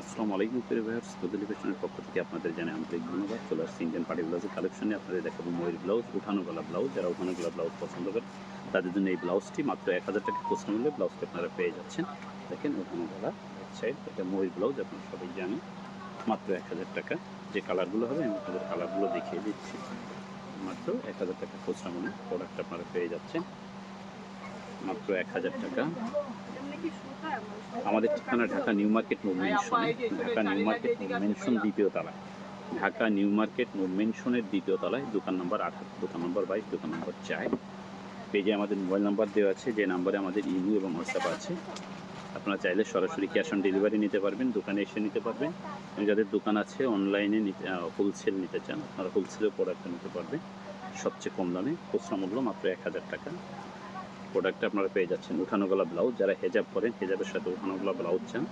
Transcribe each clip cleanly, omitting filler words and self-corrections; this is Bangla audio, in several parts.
আসসালামু আলাইকুম প্রিয় ভিউয়ার্স, বদলি ফ্যাশনের পক্ষ থেকে আপনাদের জানাই আন্তরিক ধন্যবাদ। চলে আসছি ইন্ডিয়ান পার্টি ব্লাউজের কালেকশনে। আপনাদের দেখাবো ময়ূর ব্লাউজ, উঠানো গলা ব্লাউজ। যারা উঠানো গলা ব্লাউজ পছন্দ করেন তাদের জন্য এই ব্লাউজটি মাত্র 1000 টাকা খুচরা মূল্যে ব্লাউজটি আপনারা পেয়ে যাচ্ছেন। দেখেন উঠানো গলা এক সাইড, এটা ময়ূর ব্লাউজ, আপনারা সবাই জানেন। মাত্র 1000 টাকা। যে কালারগুলো হবে আমি আপনাদের কালারগুলো দেখিয়ে দিচ্ছি। মাত্র 1000 টাকা খুচরা মূল্যে প্রোডাক্ট আপনারা পেয়ে যাচ্ছেন মাত্র 1000 টাকা। আমাদের ঠিকানা ঢাকা নিউ মার্কেট নূর মেনশনে, ঢাকা নিউ মার্কেট নূর মেনশন দ্বিতীয় তলায়, ঢাকা নিউ মার্কেট নূর মেনশনের দ্বিতীয় তলায়, দোকান নম্বর 18, দোকান নম্বর 22, দোকান নম্বর 4। পেজে আমাদের মোবাইল নাম্বার দেওয়া আছে, যে নাম্বারে আমাদের ইমো এবং হোয়াটসঅ্যাপ আছে। আপনারা চাইলে সরাসরি ক্যাশ অন ডেলিভারি নিতে পারবেন, দোকানে এসে নিতে পারবেন। এবং যাদের দোকান আছে অনলাইনে নিতে হোলসেল নিতে চান, আপনারা হোলসেলেও প্রোডাক্টটা নিতে পারবেন সবচেয়ে কম দামে। খুচরা মূল্য মাত্র 1000 টাকা। প্রোডাক্টটা আপনারা পেয়ে যাচ্ছেন উঠানো গলা ব্লাউজ। যারা হেজাব করেন, হেজাবের সাথে উঠানো গলা ব্লাউজ চান,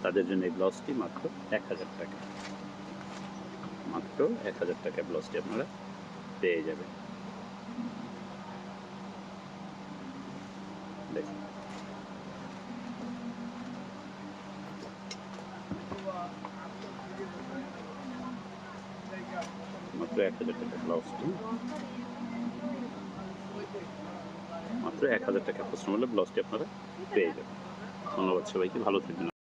তাদের জন্য এই ব্লাউজটি মাত্র 1000 টাকা। মাত্র 1000 টাকা ব্লাউজটি আপনারা পেয়ে যাবেন। দেখুন মাত্র 1000 টাকা ব্লাউজটি, মাত্র 1000 টাকা খুচরা মূল্যে ব্লাউজটি আপনারা পেয়ে যাবেন। ধন্যবাদ সবাইকে, ভালো থাকবেন।